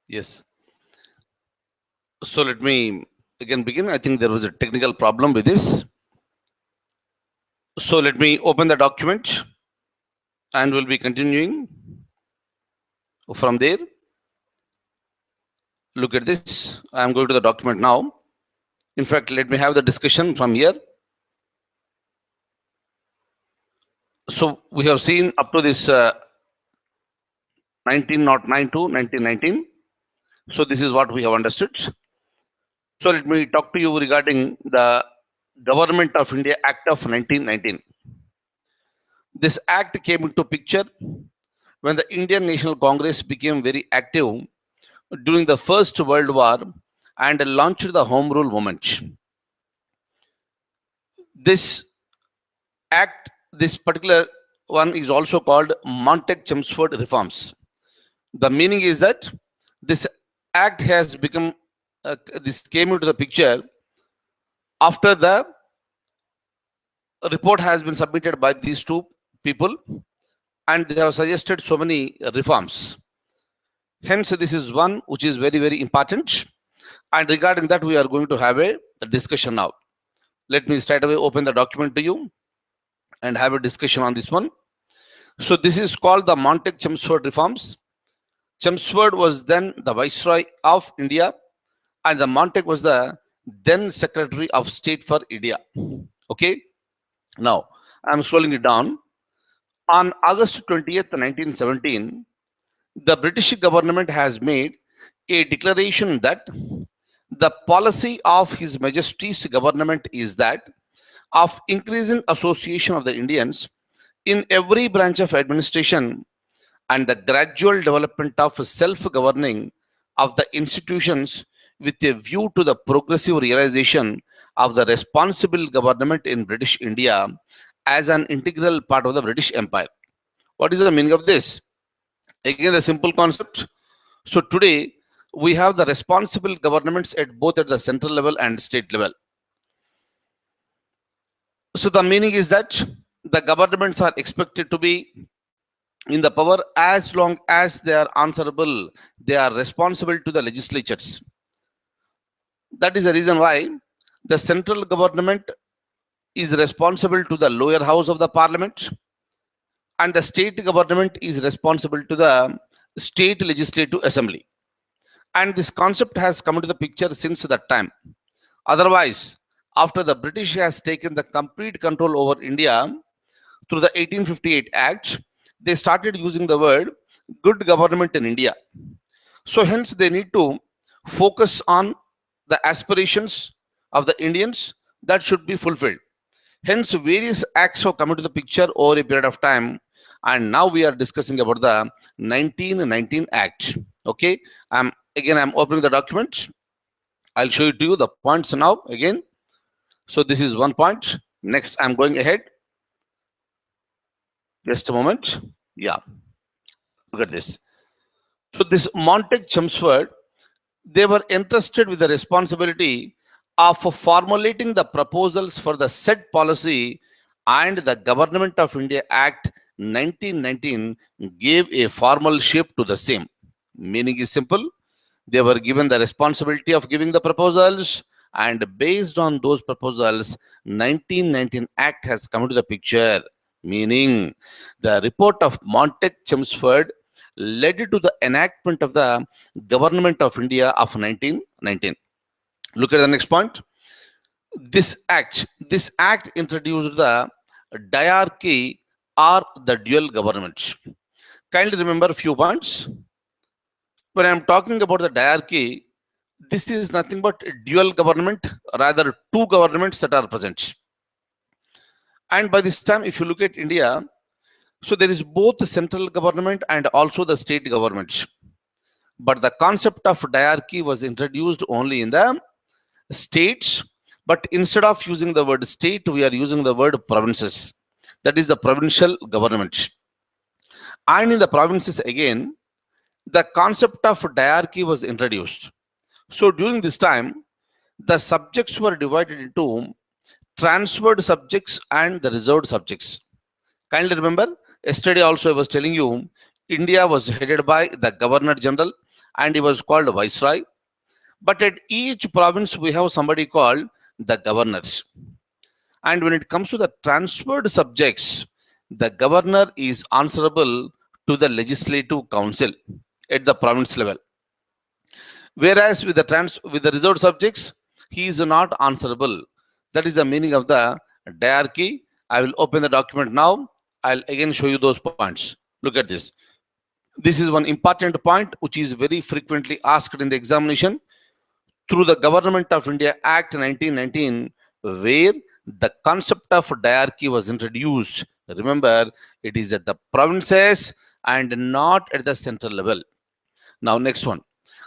Yes. So let me again begin. I think there was a technical problem with this. So let me open the document and we'll be continuing from there. Look at this. I'm going to the document now. In fact, let me have the discussion from here. So we have seen up to this 1909 to 1919. So this is what we have understood. So let me talk to you regarding the Government of India Act of 1919. This act came into picture when the Indian National Congress became very active during the First World War and launched the Home Rule movement. This act, this particular one is also called Montague-Chelmsford reforms. The meaning is that this act has become, this came into the picture after the report has been submitted by these two people and they have suggested so many reforms. Hence, this is one which is very, very important. And regarding that, we are going to have a discussion now. Let me straight away open the document to you and have a discussion on this one. So this is called the Montague-Chelmsford reforms. Chelmsford was then the Viceroy of India and the Montague was the then Secretary of State for India. Okay. Now, I'm scrolling it down. On August 20th, 1917, the British government has made a declaration that the policy of His Majesty's government is that of increasing association of the Indians in every branch of administration and the gradual development of self-governing of the institutions with a view to the progressive realization of the responsible government in British India as an integral part of the British Empire. What is the meaning of this? Again, a simple concept. So today, we have the responsible governments at both at the central level and state level. So the meaning is that the governments are expected to be in the power as long as they are answerable, they are responsible to the legislatures. That is the reason why the central government is responsible to the lower house of the parliament and the state government is responsible to the state legislative assembly. And this concept has come into the picture since that time. Otherwise, after the British has taken the complete control over India through the 1858 Act, they started using the word good government in India. So hence they need to focus on the aspirations of the Indians that should be fulfilled. Hence various acts have come into the picture over a period of time. And now we are discussing about the 1919 Act. Okay, I'm opening the document. I'll show it to you the points now again. So this is one point. Next, I'm going ahead. Just a moment. Yeah, look at this. So this Montague-Chelmsford, they were entrusted with the responsibility of formulating the proposals for the said policy, and the Government of India Act 1919 gave a formal shape to the same. Meaning is simple. They were given the responsibility of giving the proposals, and based on those proposals, 1919 Act has come into the picture. Meaning, the report of Montague-Chelmsford led to the enactment of the Government of India of 1919. Look at the next point. This act introduced the diarchy or the dual government. Kindly remember a few points. When I'm talking about the diarchy, this is nothing but dual government, rather two governments that are present. And by this time, if you look at India, so there is both the central government and also the state government. But the concept of diarchy was introduced only in the states. But instead of using the word state, we are using the word provinces. That is the provincial government. And in the provinces again, the concept of diarchy was introduced. So during this time, the subjects were divided into transferred subjects and the reserved subjects. Kindly remember, yesterday also I was telling you, India was headed by the Governor General and he was called Viceroy. But at each province, we have somebody called the governors. And when it comes to the transferred subjects, the governor is answerable to the legislative council at the province level. Whereas with the reserved subjects, he is not answerable. That is the meaning of the diarchy. I will open the document now. I'll again show you those points. Look at this. This is one important point which is very frequently asked in the examination. Through the Government of India Act 1919, where the concept of diarchy was introduced. Remember, it is at the provinces and not at the central level. Now, next one.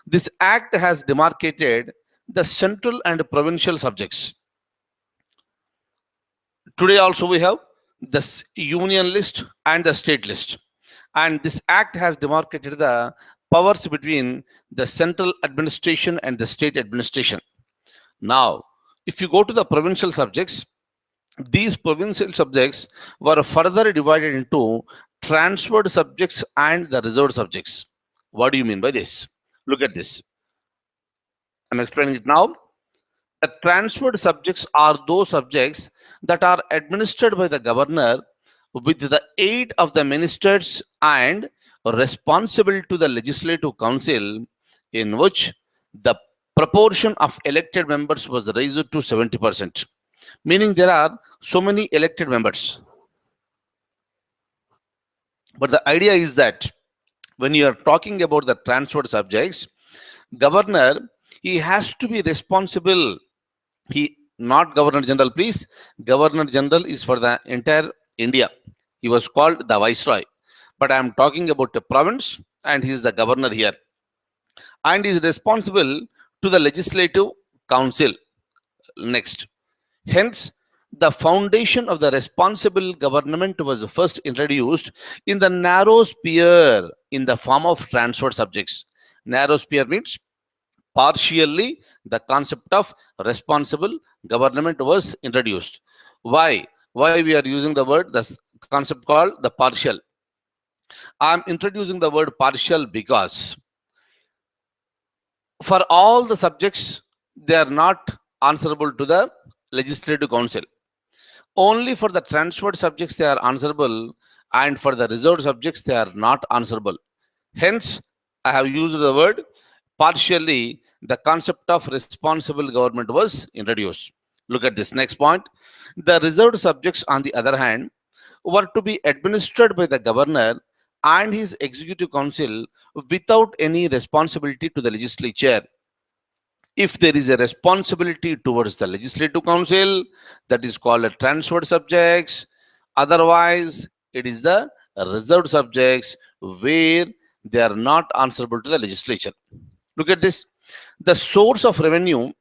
This act has demarcated the central and provincial subjects. Today also we have the union list and the state list. And this act has demarcated the powers between the central administration and the state administration. Now, if you go to the provincial subjects, these provincial subjects were further divided into transferred subjects and the reserved subjects. What do you mean by this? Look at this. I'm explaining it now. The transferred subjects are those subjects that are administered by the governor with the aid of the ministers and responsible to the legislative council, in which the proportion of elected members was raised to 70%. Meaning there are so many elected members. But the idea is that when you are talking about the transferred subjects, governor, he has to be responsible. He, not Governor General, please. Governor General is for the entire India. He was called the Viceroy. But I am talking about the province, and he is the governor here. And he is responsible to the legislative council. Next. Hence, the foundation of the responsible government was first introduced in the narrow sphere in the form of transferred subjects. Narrow sphere means partially the concept of responsible government was introduced. Why? Why we are using the word, the concept called the partial? I am introducing the word partial because for all the subjects, they are not answerable to the legislative council. Only for the transferred subjects they are answerable, and for the reserved subjects they are not answerable. Hence, I have used the word partially. The concept of responsible government was introduced. Look at this next point. The reserved subjects, on the other hand, were to be administered by the governor and his executive council without any responsibility to the legislature. If there is a responsibility towards the legislative council, that is called a transferred subjects. Otherwise, it is the reserved subjects where they are not answerable to the legislature. Look at this. The source of revenue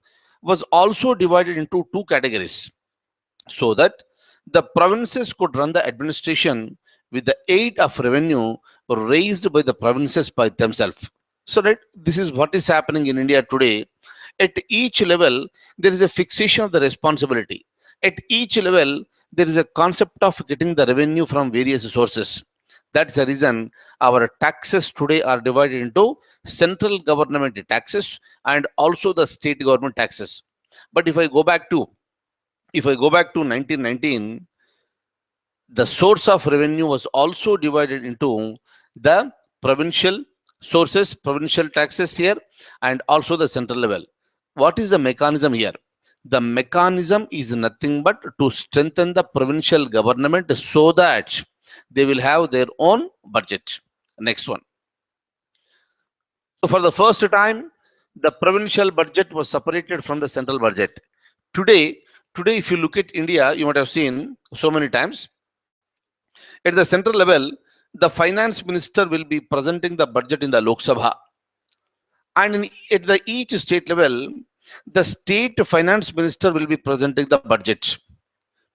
was also divided into two categories so that the provinces could run the administration with the aid of revenue raised by the provinces by themselves. So that this is what is happening in India today. At each level, there is a fixation of the responsibility. At each level, there is a concept of getting the revenue from various sources. That's the reason our taxes today are divided into central government taxes and also the state government taxes. But if I go back to 1919, the source of revenue was also divided into the provincial sources, provincial taxes here, and also the central level. What is the mechanism here? The mechanism is nothing but to strengthen the provincial government so that they will have their own budget. Next one. So for the first time, the provincial budget was separated from the central budget. Today, if you look at India, you might have seen so many times, at the central level, the finance minister will be presenting the budget in the Lok Sabha. And at the each state level, the state finance minister will be presenting the budget.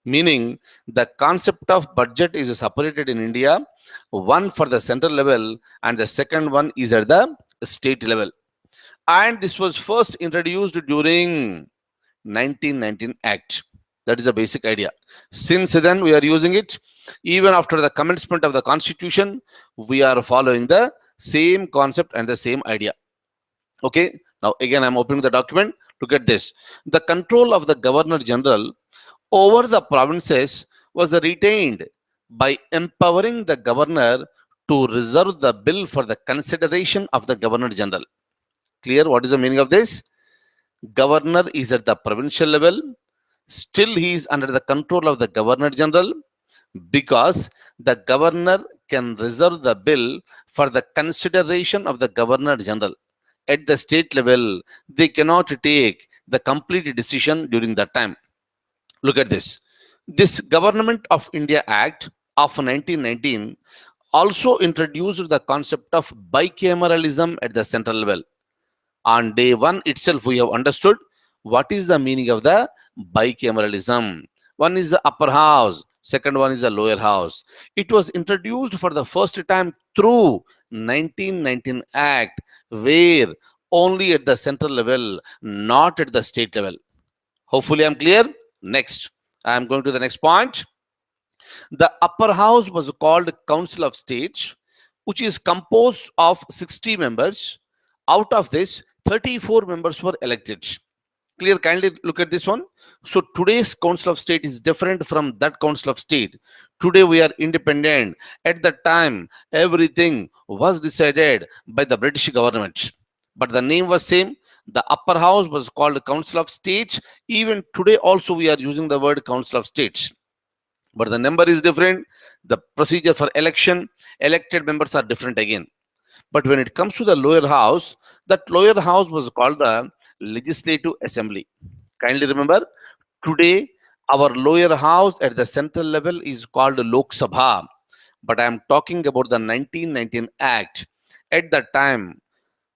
Meaning, the concept of budget is separated in India, one for the central level and the second one is at the state level. And this was first introduced during 1919 Act. That is the basic idea. Since then, we are using it. Even after the commencement of the Constitution, we are following the same concept and the same idea. Okay, now again I'm opening the document. Look at this. The control of the Governor General over the provinces was retained by empowering the governor to reserve the bill for the consideration of the Governor General. Clear? What is the meaning of this? Governor is at the provincial level. Still, he is under the control of the Governor General because the governor can reserve the bill for the consideration of the Governor General. At the state level, they cannot take the complete decision during that time. Look at this. This Government of India Act of 1919 also introduced the concept of bicameralism at the central level. On day one itself, we have understood what is the meaning of the bicameralism. One is the upper house, second one is the lower house. It was introduced for the first time through 1919 Act, where only at the central level, not at the state level. Hopefully, I'm clear. Next, I'm going to the next point. The upper house was called Council of State, which is composed of 60 members. Out of this, 34 members were elected. Clear? Kindly look at this one. So today's Council of State is different from that Council of State. Today we are independent. At that time, everything was decided by the British government. But the name was same. The upper house was called Council of State. Even today also we are using the word Council of State. But the number is different. The procedure for election, elected members are different again. But when it comes to the lower house, that lower house was called the Legislative Assembly. Kindly remember, today our lower house at the central level is called Lok Sabha. But I am talking about the 1919 Act. At that time,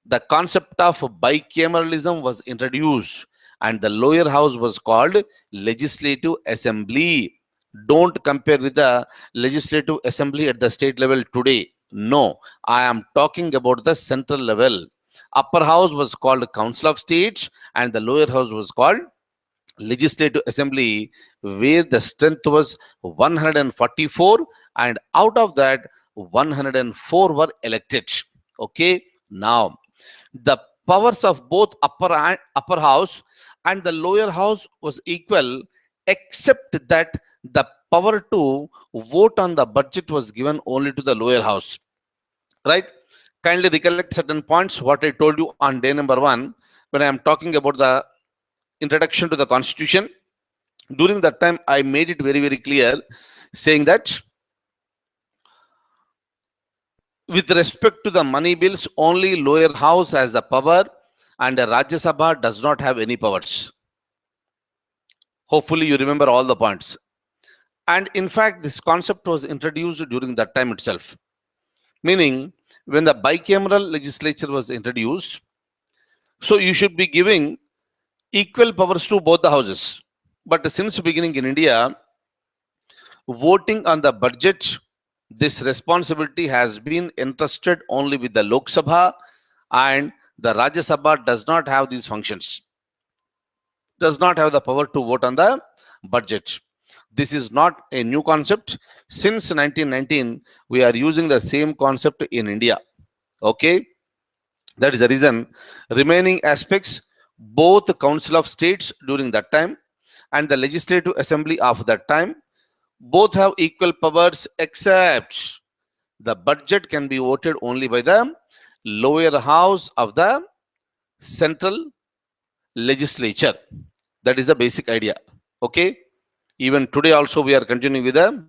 the concept of bicameralism was introduced and the lower house was called Legislative Assembly. Don't compare with the Legislative Assembly at the state level today. No, I am talking about the central level. Upper house was called Council of States and the lower house was called Legislative Assembly, where the strength was 144 and out of that 104 were elected. Okay, now the powers of both upper house and the lower house was equal, except that the power to vote on the budget was given only to the lower house. Right? Kindly recollect certain points what I told you on day number 1 when I am talking about the introduction to the Constitution. During that time, I made it very, very clear, saying that with respect to the money bills, only lower house has the power and the Rajya Sabha does not have any powers. Hopefully, you remember all the points. And in fact, this concept was introduced during that time itself. Meaning, when the bicameral legislature was introduced, so you should be giving equal powers to both the houses. But since beginning in India, voting on the budget, this responsibility has been entrusted only with the Lok Sabha, and the Rajya Sabha does not have these functions, does not have the power to vote on the budget. This is not a new concept. Since 1919, we are using the same concept in India. Okay, that is the reason remaining aspects, both the Council of States during that time and the Legislative Assembly of that time, both have equal powers, except the budget can be voted only by the lower house of the central legislature. That is the basic idea. Okay, even today also we are continuing with the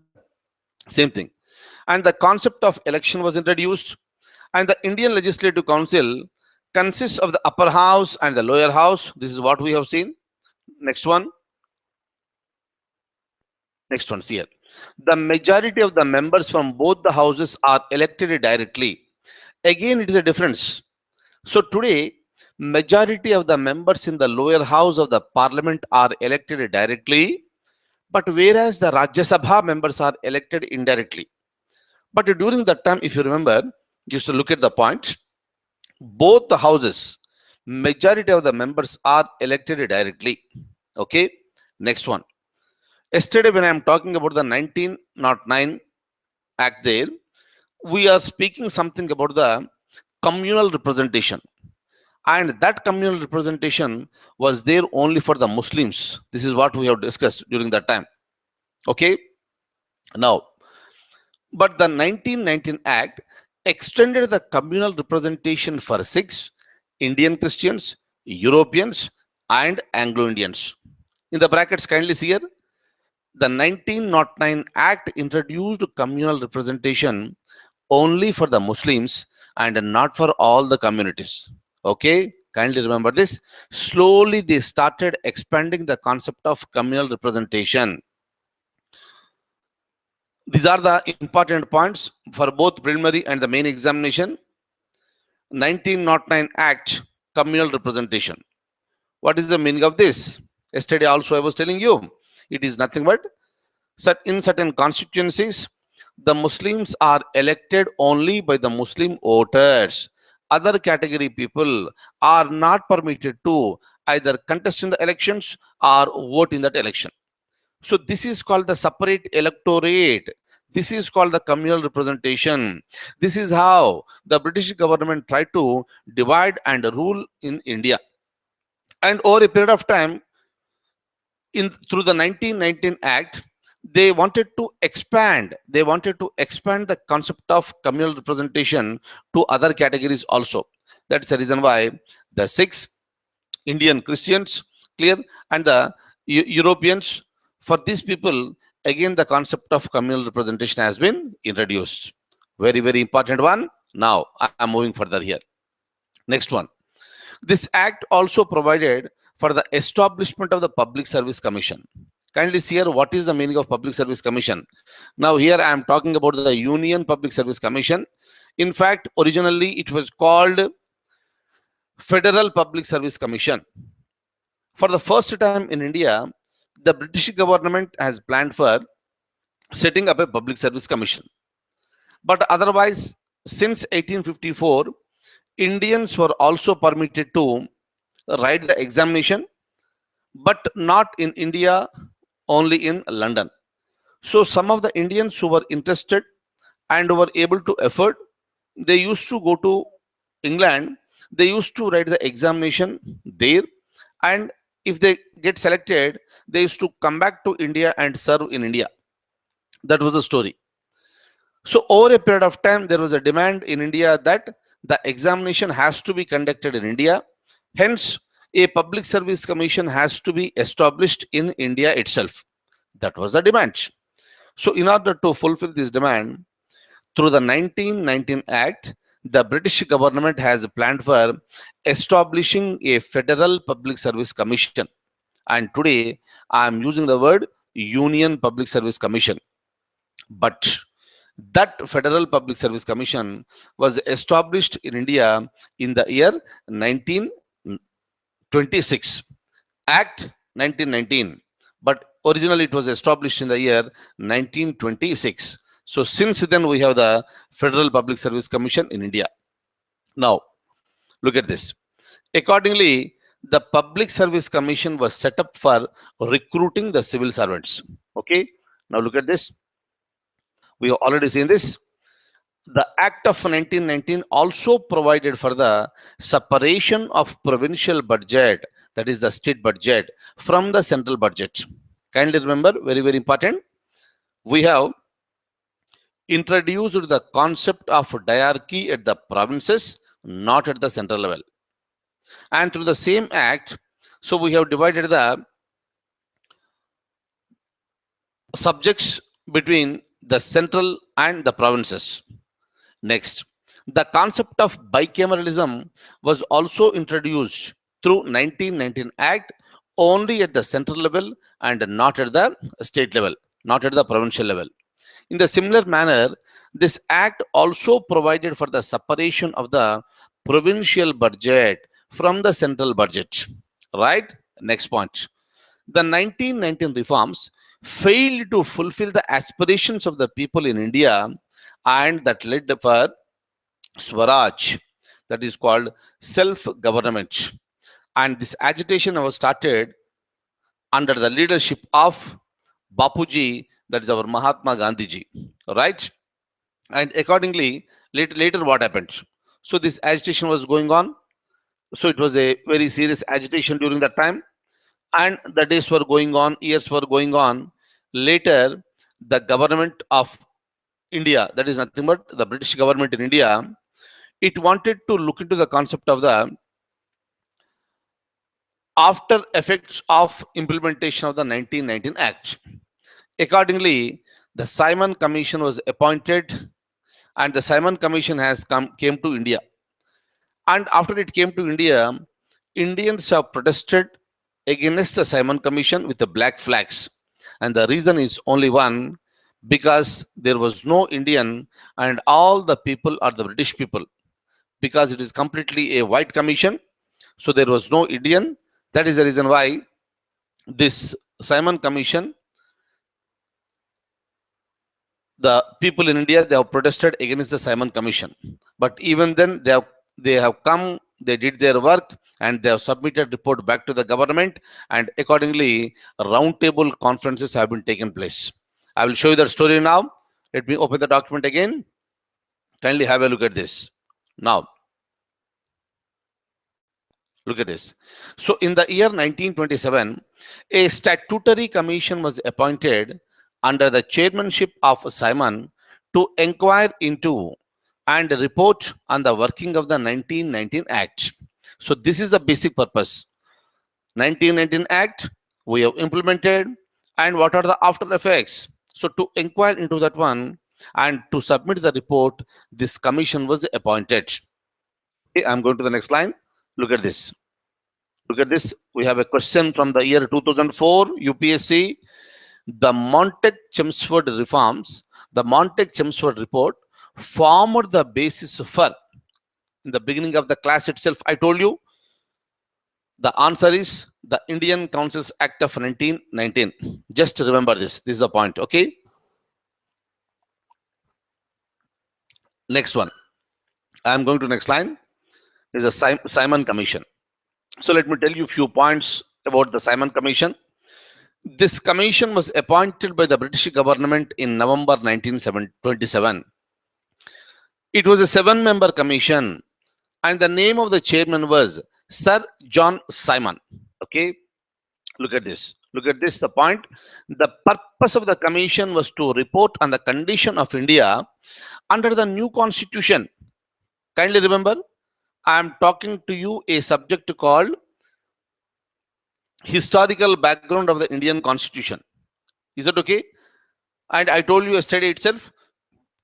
same thing. And the concept of election was introduced, and the Indian Legislative Council consists of the upper house and the lower house. This is what we have seen. Next one. Next one's here. The majority of the members from both the houses are elected directly. Again, it is a difference. So today, majority of the members in the lower house of the parliament are elected directly, but whereas the Rajya Sabha members are elected indirectly. But during that time, if you remember, just to look at the point, both the houses, majority of the members are elected directly. Okay, next one. Yesterday, when I am talking about the 1909 Act there, we are speaking something about the communal representation. and that communal representation was there only for the Muslims. This is what we have discussed during that time. Okay, now, but the 1919 Act extended the communal representation for Sikhs, Indian Christians, Europeans, and Anglo Indians. In the brackets, kindly see here, the 1909 Act introduced communal representation only for the Muslims and not for all the communities. Okay, kindly remember this. Slowly, they started expanding the concept of communal representation. These are the important points for both preliminary and the main examination. 1909 Act, communal representation. What is the meaning of this? Yesterday also I was telling you, it is nothing but in certain constituencies, the Muslims are elected only by the Muslim voters. Other category people are not permitted to either contest in the elections or vote in that election. So this is called the separate electorate. This is called the communal representation. This is how the British government tried to divide and rule in India. And over a period of time, through the 1919 Act, they wanted to expand. They wanted to expand the concept of communal representation to other categories also. That's the reason why the Sikhs, Indian Christians, clear, and the Europeans, for these people, again the concept of communal representation has been introduced. Very, very important one. Now I am moving further here. Next one. This act also provided for the establishment of the Public Service Commission. Kindly see here, what is the meaning of Public Service Commission? Now here I am talking about the Union Public Service Commission. In fact, originally it was called Federal Public Service Commission. For the first time in India, the British government has planned for setting up a Public Service Commission. But otherwise, since 1854, Indians were also permitted to write the examination, but not in India, only in London. So some of the Indians who were interested and were able to afford, they used to go to England. They used to write the examination there, and if they get selected, they used to come back to India and serve in India. That was the story. So over a period of time, there was a demand in India that the examination has to be conducted in India. Hence, a Public Service Commission has to be established in India itself. That was the demand. So in order to fulfill this demand, through the 1919 Act, the British government has planned for establishing a Federal Public Service Commission. And today, I am using the word Union Public Service Commission. But that Federal Public Service Commission was established in India in the year 1926. Act 1919. But originally it was established in the year 1926. So since then we have the Federal Public Service Commission in India. Now, look at this. Accordingly, the Public Service Commission was set up for recruiting the civil servants. Okay. Now look at this. We have already seen this. The Act of 1919 also provided for the separation of provincial budget, that is the state budget, from the central budget. Kindly remember, very, very important. We have introduced the concept of diarchy at the provinces, not at the central level. And through the same act, so we have divided the subjects between the central and the provinces. Next, the concept of bicameralism was also introduced through 1919 Act only at the central level and not at the state level, not at the provincial level. In the similar manner, this act also provided for the separation of the provincial budget from the central budget. Right? Next point. The 1919 reforms failed to fulfill the aspirations of the people in India, and that led for Swaraj, that is called self-government. And this agitation was started under the leadership of Bapuji, that is our Mahatma Gandhiji, right? And accordingly, later what happened? So this agitation was going on, So it was a very serious agitation during that time, and the days were going on, years were going on. Later, the government of India, that is nothing but the British government in India, it wanted to look into the concept of the after effects of implementation of the 1919 Act. Accordingly, the Simon Commission was appointed, and the Simon Commission has came to India. And after it came to India, Indians have protested against the Simon Commission with the black flags. And the reason is only one, because there was no Indian and all the people are the British people. Because it is completely a white commission, so there was no Indian. That is the reason why this Simon Commission, the people in India, they have protested against the Simon Commission. But even then, they have come, they did their work, and they have submitted report back to the government. And accordingly, roundtable conferences have been taken place. I will show you that story now. Let me open the document again. Kindly have a look at this. Now, look at this. So, in the year 1927, a statutory commission was appointed under the chairmanship of Simon to inquire into and report on the working of the 1919 Act. So, this is the basic purpose. 1919 Act we have implemented, and what are the after effects? So, to inquire into that one and to submit the report, this commission was appointed. Okay, I'm going to the next line. Look at this. Look at this. We have a question from the year 2004 UPSC. The Montague-Chelmsford reforms, the Montague-Chelmsford report formed the basis for, in the beginning of the class itself, I told you, the answer is the Indian Councils Act of 1919. Just remember this. This is the point. Okay. Next one. I am going to next line. Is a Simon Commission. So let me tell you a few points about the Simon Commission. This commission was appointed by the British government in November 1927. It was a 7-member commission, and the name of the chairman was Sir John Simon. Okay, look at this. Look at this, the point. The purpose of the commission was to report on the condition of India under the new constitution. Kindly remember, I am talking to you a subject called historical background of the Indian constitution. Is it okay? And I told you yesterday itself,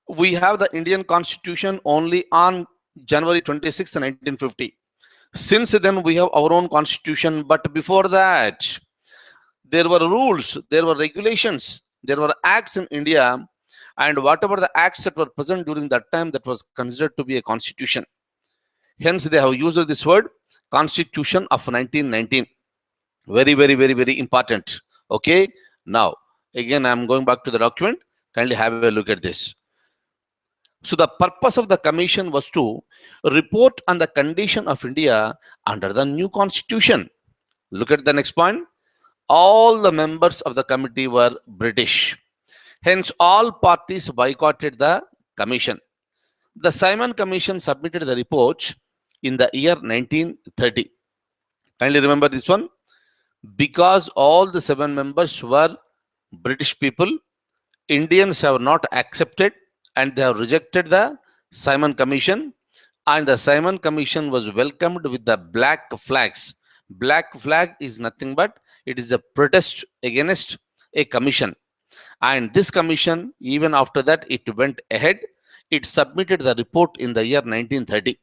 we have the Indian constitution only on January 26th, 1950. Since then, we have our own constitution. But before that, there were rules, there were regulations, there were acts in India. And whatever the acts that were present during that time, that was considered to be a constitution. Hence, they have used this word, Constitution of 1919. Very, very, very, very important. Okay. Now, again, I'm going back to the document. Kindly have a look at this. So the purpose of the commission was to report on the condition of India under the new constitution. Look at the next point. All the members of the committee were British. Hence, all parties boycotted the commission. The Simon Commission submitted the report in the year 1930. Kindly remember this one. Because all the 7 members were British people, Indians have not accepted and they have rejected the Simon Commission, and the Simon Commission was welcomed with the black flags. Black flag is nothing but it is a protest against a commission. And this commission, even after that, it went ahead. It submitted the report in the year 1930.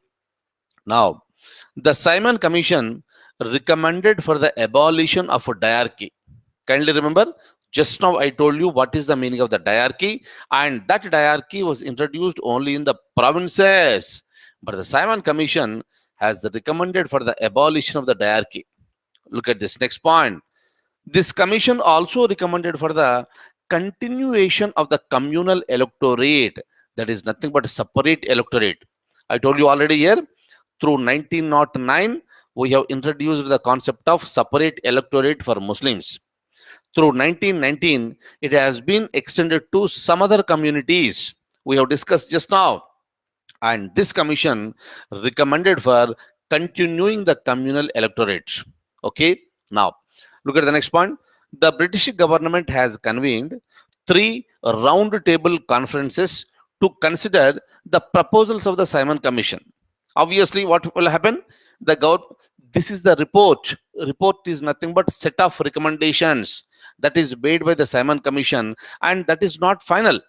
Now, the Simon Commission recommended for the abolition of a diarchy. Kindly remember, just now I told you what is the meaning of the diarchy, and that diarchy was introduced only in the provinces. But the Simon Commission has recommended for the abolition of the diarchy. Look at this next point. This commission also recommended for the continuation of the communal electorate. That is nothing but a separate electorate. I told you already here, through 1909, we have introduced the concept of separate electorate for Muslims. Through 1919, it has been extended to some other communities we have discussed just now. And this commission recommended for continuing the communal electorate. Okay, now look at the next point. The British government has convened three round table conferences to consider the proposals of the Simon Commission. Obviously, what will happen? The this is the report. Report is nothing but set of recommendations that is made by the Simon Commission, and that is not final.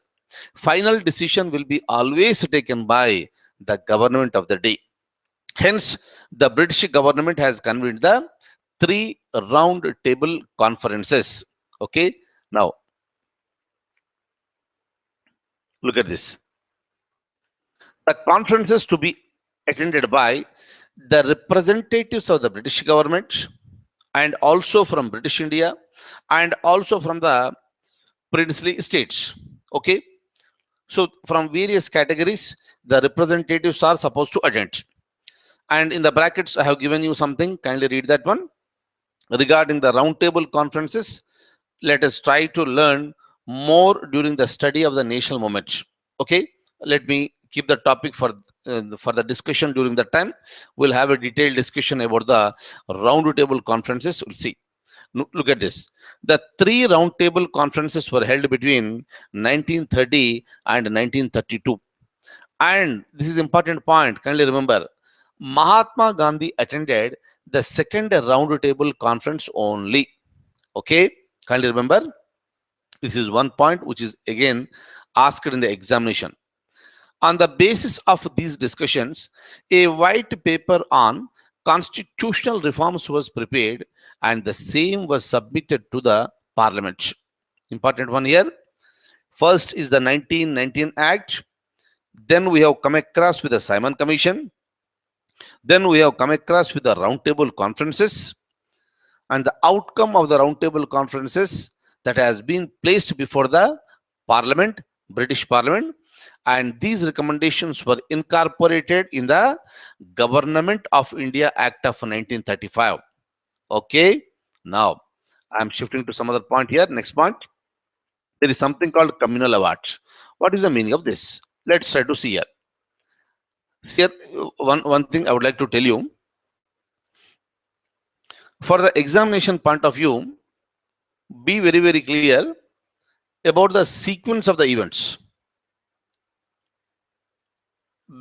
Final decision will be always taken by the government of the day. Hence, the British government has convened the three round table conferences. Okay, now look at this. The conferences to be attended by the representatives of the British government and also from British India and also from the princely states. Okay, so from various categories, the representatives are supposed to attend. And in the brackets, I have given you something. Kindly read that one. Regarding the roundtable conferences, let us try to learn more during the study of the national movement. Okay, let me keep the topic for the discussion during that time. We'll have a detailed discussion about the roundtable conferences. We'll see. Look at this. The three roundtable conferences were held between 1930 and 1932. And this is important point. Kindly remember, Mahatma Gandhi attended the second roundtable conference only. Okay, kindly remember, this is one point which is again asked in the examination. On the basis of these discussions, a white paper on constitutional reforms was prepared and the same was submitted to the parliament. Important one here. First is the 1919 Act. Then we have come across with the Simon Commission. Then we have come across with the roundtable conferences. And the outcome of the roundtable conferences that has been placed before the Parliament, British Parliament, and these recommendations were incorporated in the Government of India Act of 1935. Okay, now I'm shifting to some other point here. Next point, there is something called communal awards. What is the meaning of this? Let's try to see here. Here, one thing I would like to tell you. For the examination point of view, be very, very clear about the sequence of the events.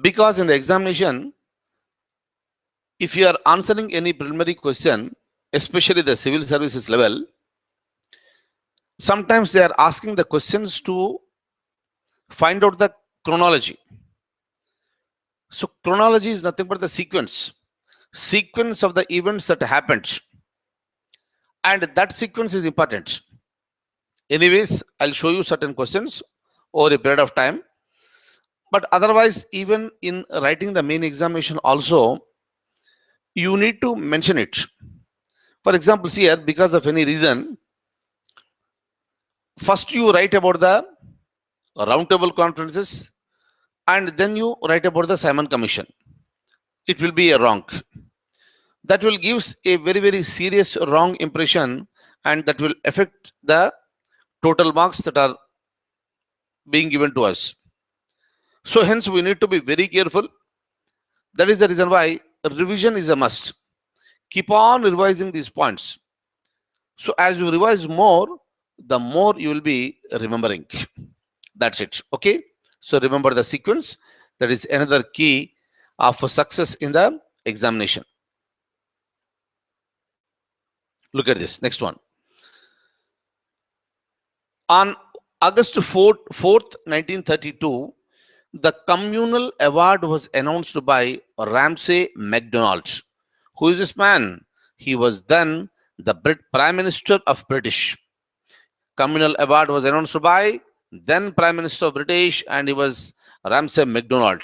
Because in the examination, if you are answering any preliminary question, especially the civil services level, sometimes they are asking the questions to find out the chronology. So chronology is nothing but the sequence of the events that happened. And that sequence is important. Anyways, I'll show you certain questions over a period of time. But otherwise, even in writing the main examination also, you need to mention it. For example, here, because of any reason, first you write about the roundtable conferences and then you write about the Simon Commission. It will be a wrong. That will give a very, very serious wrong impression, and that will affect the total marks that are being given to us. So hence we need to be very careful. That is the reason why revision is a must. Keep on revising these points. So as you revise more, the more you will be remembering. That's it. Okay. So remember the sequence. That is another key of success in the examination. Look at this. Next one. On August 4th, 1932, the communal award was announced by Ramsay MacDonald. Who is this man? He was then the Prime Minister of British. Communal award was announced by then Prime Minister of British, and he was Ramsay MacDonald.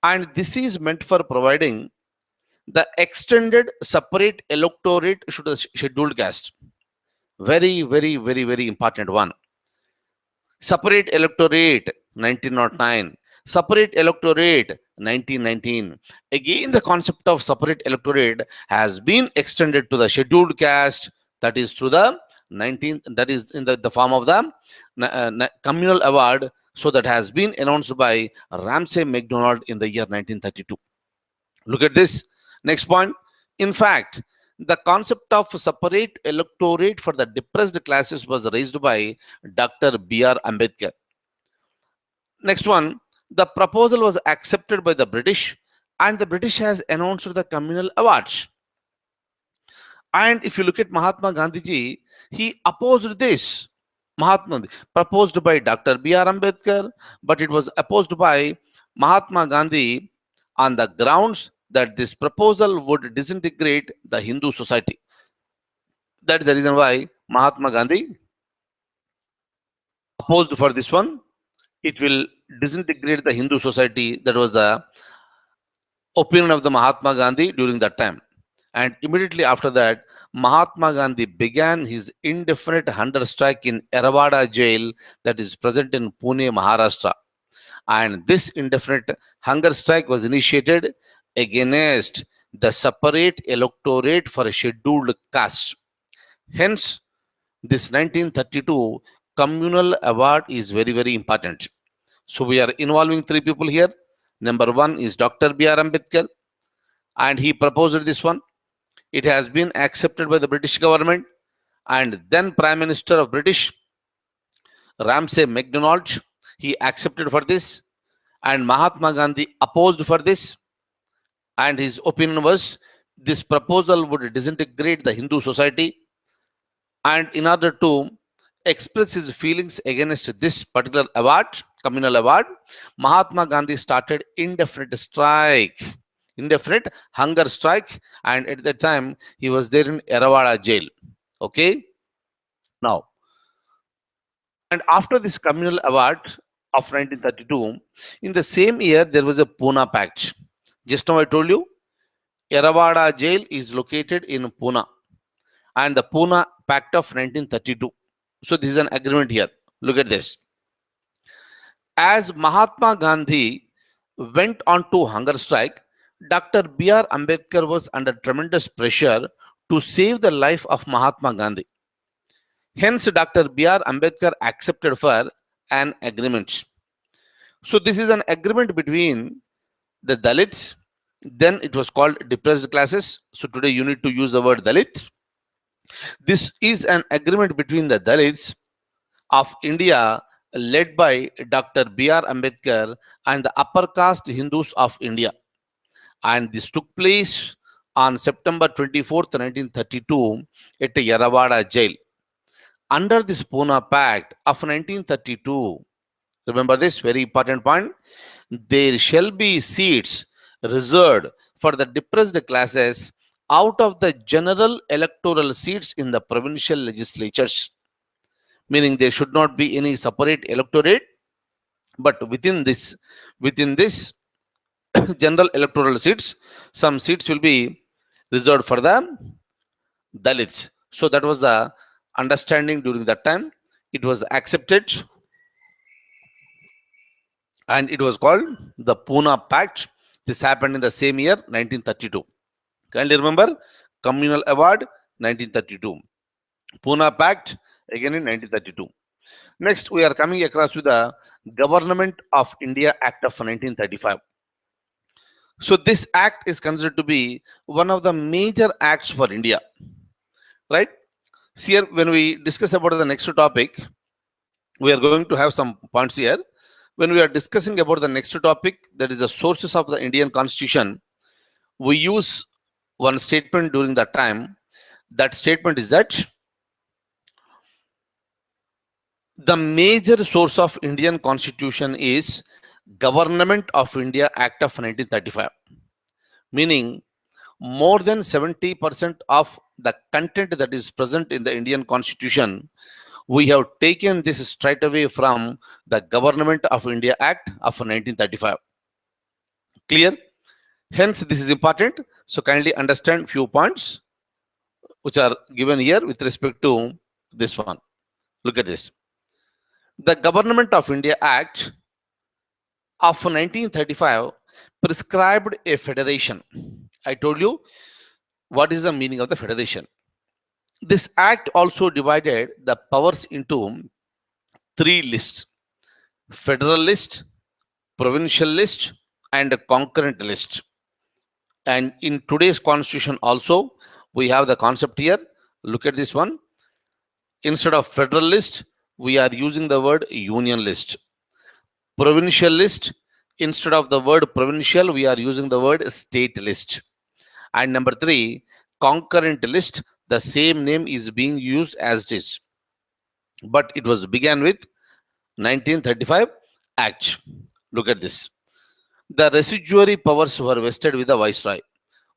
And this is meant for providing the extended separate electorate to the scheduled caste. Very, very, very, very important one. Separate electorate 1909. Separate electorate 1919. Again, the concept of separate electorate has been extended to the scheduled caste, that is through the 19th, that is in the form of the communal award. So that has been announced by Ramsay MacDonald in the year 1932. Look at this. Next point. In fact, the concept of separate electorate for the depressed classes was raised by Dr. B.R. Ambedkar. Next one. The proposal was accepted by the British, and the British has announced the communal awards. And if you look at Mahatma Gandhi ji, he opposed this. Mahatma proposed by Dr. B.R. Ambedkar, but it was opposed by Mahatma Gandhi on the grounds that this proposal would disintegrate the Hindu society. That is the reason why Mahatma Gandhi opposed for this one. It will disintegrate the Hindu society. That was the opinion of the Mahatma Gandhi during that time. And immediately after that, Mahatma Gandhi began his indefinite hunger strike in Eravada jail that is present in Pune, Maharashtra. And this indefinite hunger strike was initiated against the separate electorate for a scheduled caste. Hence, this 1932 communal award is very, very important. So we are involving three people here. Number one is Dr. B.R. Ambedkar, and he proposed this one. It has been accepted by the British government, and then Prime Minister of British, Ramsay MacDonald, he accepted for this, and Mahatma Gandhi opposed for this, and his opinion was this proposal would disintegrate the Hindu society. And in order to express his feelings against this particular award, communal award, Mahatma Gandhi started indefinite hunger strike, and at that time he was there in Eravada jail. Okay, now, and after this communal award of 1932, in the same year there was a Pune Pact. Just now I told you, Eravada jail is located in Pune, and the Pune Pact of 1932. So this is an agreement here. Look at this. As Mahatma Gandhi went on to hunger strike, Dr. B.R. Ambedkar was under tremendous pressure to save the life of Mahatma Gandhi. Hence, Dr. B.R. Ambedkar accepted for an agreement. So this is an agreement between the Dalits. Then it was called depressed classes. So today you need to use the word Dalit. This is an agreement between the Dalits of India led by Dr. B.R. Ambedkar and the upper caste Hindus of India. And this took place on September 24th, 1932 at Yaravada jail. Under this Pune Pact of 1932, remember this very important point, there shall be seats reserved for the depressed classes out of the general electoral seats in the provincial legislatures. Meaning there should not be any separate electorate, but within this general electoral seats, some seats will be reserved for the Dalits. So that was the understanding during that time. It was accepted, and it was called the Pune Pact. This happened in the same year, 1932. Kindly remember, Communal Award, 1932. Pune Pact, again in 1932. Next, we are coming across with the Government of India Act of 1935. So this act is considered to be one of the major acts for India, right? See here, when we discuss about the next topic, we are going to have some points here. When we are discussing about the next topic, that is the sources of the Indian Constitution, we use one statement during that time. That statement is that the major source of Indian Constitution is Government of India Act of 1935. Meaning, more than 70% of the content that is present in the Indian Constitution, we have taken this straight away from the Government of India Act of 1935. Clear? Hence, this is important. So kindly understand few points which are given here with respect to this one. Look at this. The Government of India Act of 1935 prescribed a federation. I told you what is the meaning of the federation. This act also divided the powers into three lists: federal list, provincial list, and a concurrent list. And in today's constitution also, we have the concept here. Look at this one. Instead of federal list, we are using the word union list. Provincial list, instead of the word provincial, we are using the word state list. And number three, concurrent list, the same name is being used as it is, but it was began with 1935 Act. Look at this. The residuary powers were vested with the viceroy.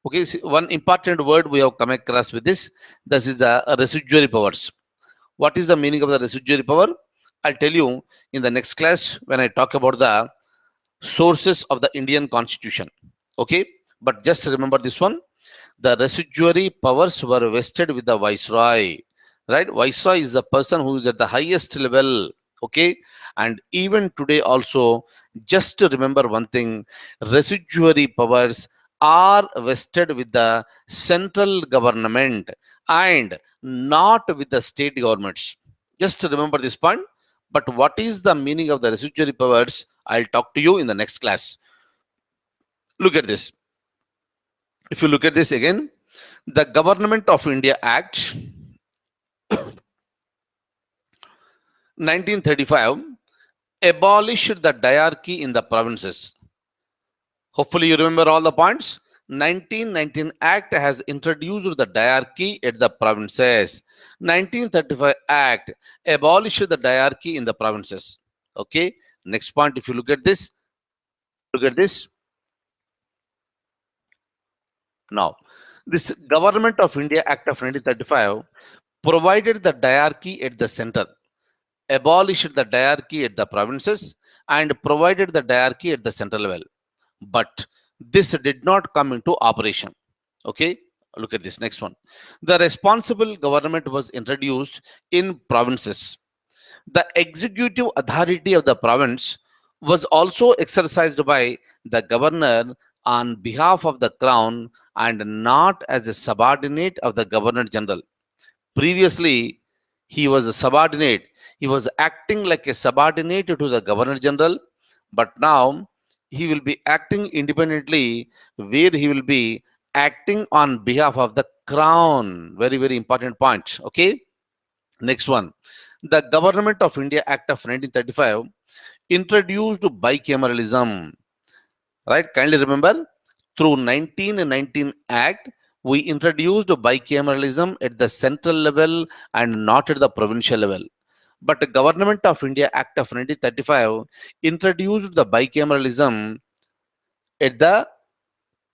Okay, see, one important word we have come across with this. This is the residuary powers. What is the meaning of the residuary power? I'll tell you in the next class when I talk about the sources of the Indian Constitution. Okay, but just remember this one. The residuary powers were vested with the viceroy. Right? Viceroy is the person who is at the highest level. Okay, and even today also, just to remember one thing, residuary powers are vested with the central government and not with the state governments. Just to remember this point. But what is the meaning of the residuary powers? I'll talk to you in the next class. Look at this. If you look at this again, the Government of India Act 1935 abolished the diarchy in the provinces. Hopefully you remember all the points. 1919 Act has introduced the diarchy at the provinces. 1935 Act abolished the diarchy in the provinces. Okay. Next point, if you look at this, look at this. Now, this Government of India Act of 1935 provided the diarchy at the center, abolished the diarchy at the provinces, and provided the diarchy at the central level. But this did not come into operation. Okay, look at this next one. The responsible government was introduced in provinces. The executive authority of the province was also exercised by the governor on behalf of the crown and not as a subordinate of the governor general. Previously, he was a subordinate. He was acting like a subordinate to the governor general, but now he will be acting independently, where he will be acting on behalf of the crown. Very, very important point. Okay. Next one. The Government of India Act of 1935 introduced bicameralism. Right? Kindly remember, through 1919 Act, we introduced bicameralism at the central level and not at the provincial level. But the Government of India Act of 1935 introduced the bicameralism at the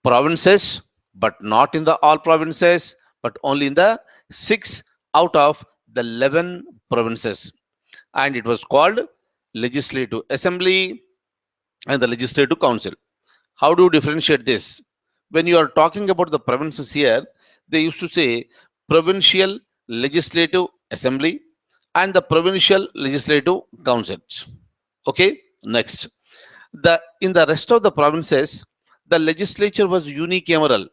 provinces, but not in the all provinces, but only in the 6 out of the 11 provinces. And it was called Legislative Assembly and the Legislative Council. How do you differentiate this? When you are talking about the provinces here, they used to say Provincial Legislative Assembly and the Provincial Legislative Councils. Okay, next. In the rest of the provinces, the legislature was unicameral,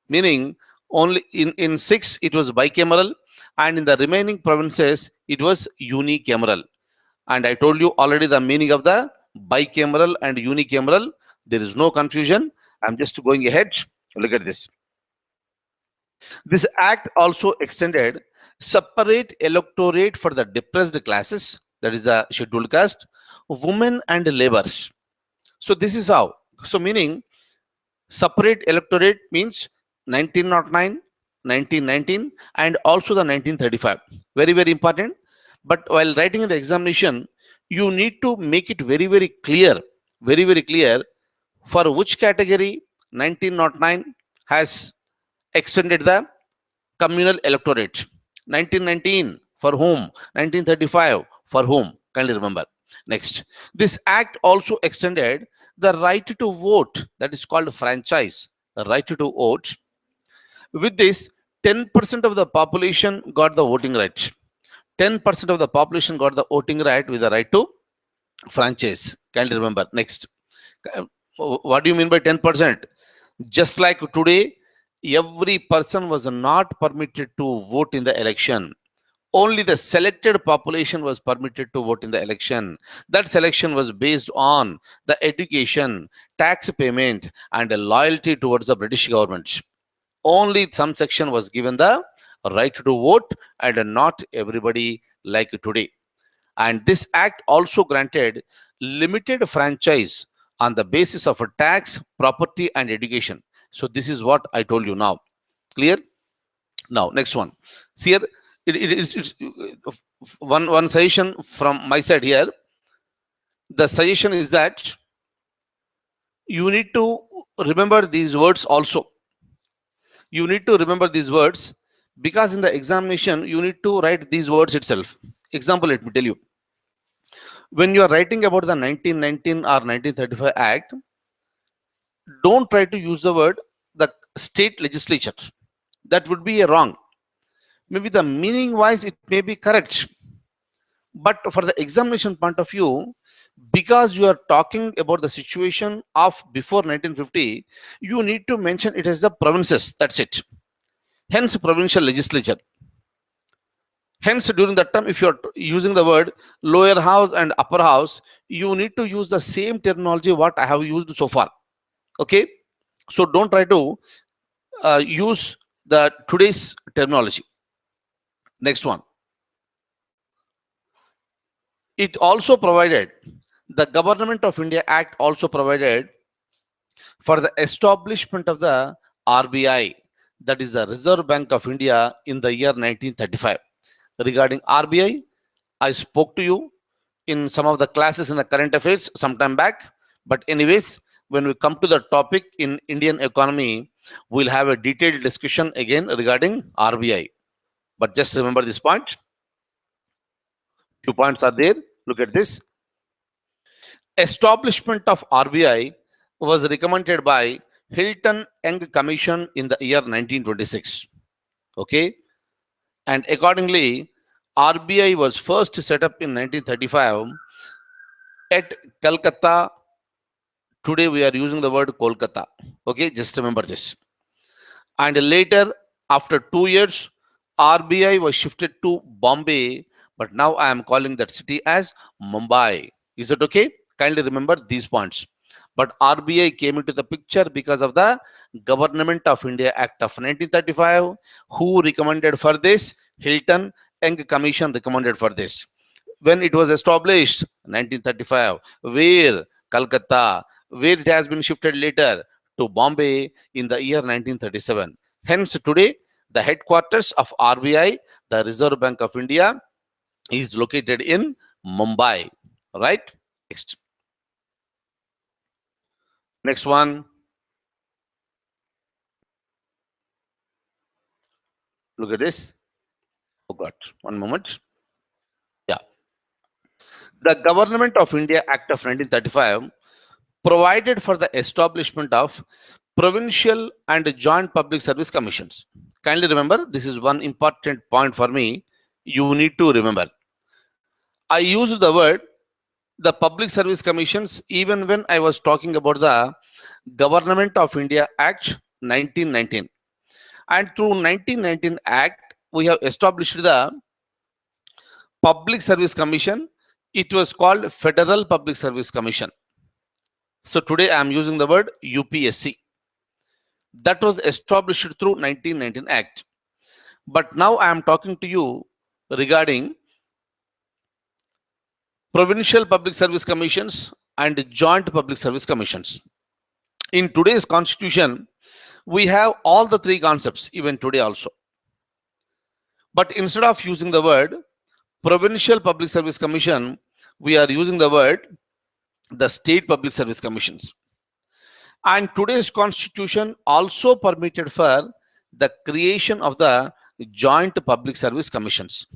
meaning only in 6 it was bicameral, and in the remaining provinces it was unicameral. And I told you already the meaning of the bicameral and unicameral. There is no confusion. I'm just going ahead. Look at this. This act also extended separate electorate for the depressed classes, that is the scheduled caste, women and laborers. So this is how. So meaning separate electorate means 1909, 1919 and also the 1935. Very, very important. But while writing in the examination, you need to make it very, very clear, very, very clear for which category 1909 has extended the communal electorate. 1919 for whom? 1935 for whom? Kindly remember. Next, this act also extended the right to vote, that is called franchise, the right to vote. With this, 10% of the population got the voting right. 10% of the population got the voting right with the right to franchise. Kindly remember. Next, what do you mean by 10%? Just like today, every person was not permitted to vote in the election. only the selected population was permitted to vote in the election. That selection was based on the education, tax payment, and a loyalty towards the British government. Only some section was given the right to vote, and not everybody like today. And this act also granted limited franchise on the basis of a tax, property, and education. So this is what I told you now. Clear? Now, next one. See here, it's one suggestion from my side here. The suggestion is that you need to remember these words also. You need to remember these words because in the examination you need to write these words itself. Example, let me tell you. When you are writing about the 1919 or 1935 Act, don't try to use the word the state legislature. That would be a wrong. Maybe the meaning wise it may be correct, but for the examination point of view, because you are talking about the situation of before 1950, you need to mention it as the provinces. That's it. Hence, provincial legislature. Hence, during that time, if you are using the word lower house and upper house, you need to use the same terminology what I have used so far. Okay, so don't try to use the today's terminology. Next one. It also provided, the Government of India Act also provided for the establishment of the RBI, that is the Reserve Bank of India, in the year 1935. Regarding RBI, I spoke to you in some of the classes in the current affairs some time back. But anyways, when we come to the topic in Indian economy, we'll have a detailed discussion again regarding RBI. But just remember this point. 2 points are there. Look at this. Establishment of RBI was recommended by Hilton Young Commission in the year 1926. Okay. And accordingly, RBI was first set up in 1935 at Calcutta. Today we are using the word Kolkata. Okay, just remember this. And later, after 2 years, RBI was shifted to Bombay, but now I am calling that city as Mumbai. Is it okay? Kindly remember these points. But RBI came into the picture because of the Government of India Act of 1935. Who recommended for this? Hilton Young Commission recommended for this. When it was established, 1935, where? Calcutta. Where it has been shifted later? To Bombay in the year 1937. Hence, today, the headquarters of RBI, the Reserve Bank of India, is located in Mumbai. Right? Next. Next one. Look at this. Oh God, one moment. Yeah. The Government of India Act of 1935 provided for the establishment of provincial and joint public service commissions. Kindly remember, this is one important point for me. You need to remember. I used the word the public service commissions even when I was talking about the Government of India Act 1919. And through 1919 Act, we have established the Public Service Commission. It was called Federal Public Service Commission. So today I am using the word UPSC. That was established through 1919 Act. But now I am talking to you regarding Provincial Public Service Commissions and Joint Public Service Commissions. In today's constitution, we have all the three concepts, even today also. But instead of using the word Provincial Public Service Commission, we are using the word the State Public Service Commissions. And today's constitution also permitted for the creation of the Joint Public Service Commissions.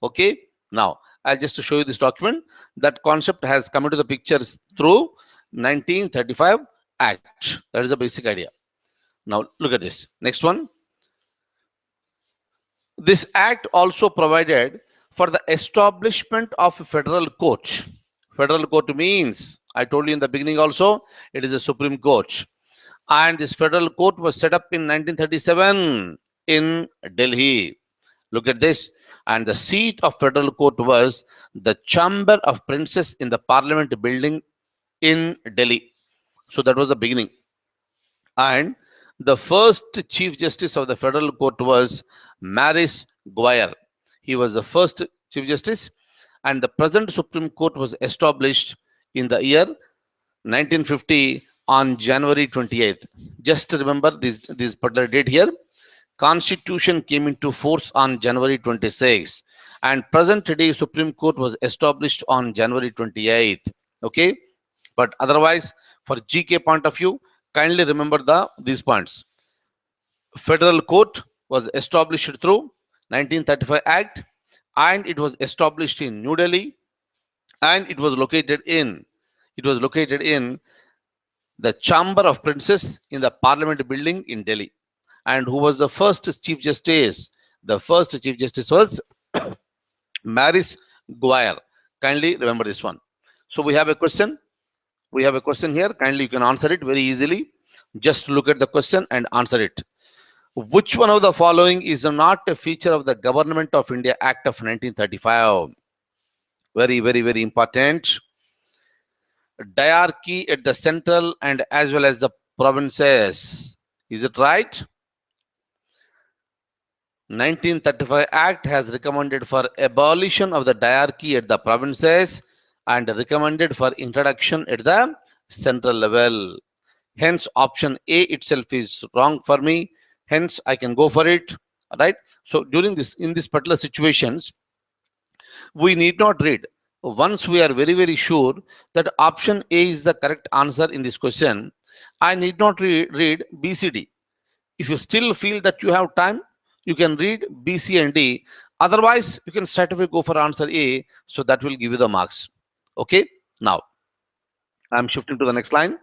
Okay, now I'll just show you this document. That concept has come into the pictures through 1935 Act. That is the basic idea. Now look at this. Next one. This act also provided for the establishment of a federal court. Federal court means, I told you in the beginning also, it is a Supreme Court. And this federal court was set up in 1937 in Delhi. Look at this. and the seat of federal court was the Chamber of Princes in the Parliament building in Delhi. So that was the beginning. And the first Chief Justice of the Federal Court was Maris Guire. He was the first Chief Justice, and the present Supreme Court was established in the year 1950 on January 28th. Just remember this particular date here. Constitution came into force on January 26th, and present day Supreme Court was established on January 28th. Okay, but otherwise, for GK point of view, kindly remember these points. Federal Court was established through 1935 Act, and it was established in New Delhi, and it was located in the Chamber of Princes in the Parliament building in Delhi. And who was the first Chief Justice? The first Chief Justice was Maris Guire. Kindly remember this one. So we have a question. We have a question here. Kindly you can answer it very easily. Just look at the question and answer it. Which one of the following is not a feature of the Government of India Act of 1935? Very, very, very important. Diarchy at the central and as well as the provinces. Is it right? 1935 Act has recommended for abolition of the diarchy at the provinces and recommended for introduction at the central level. Hence, option A itself is wrong for me. Hence, I can go for it. Right? So, in this particular situations, we need not read. Once we are very, very sure that option A is the correct answer in this question, I need not read B, C, D. If you still feel that you have time, you can read B, C, and D. Otherwise, you can straight away go for answer A. So that will give you the marks. Okay. Now, I'm shifting to the next line.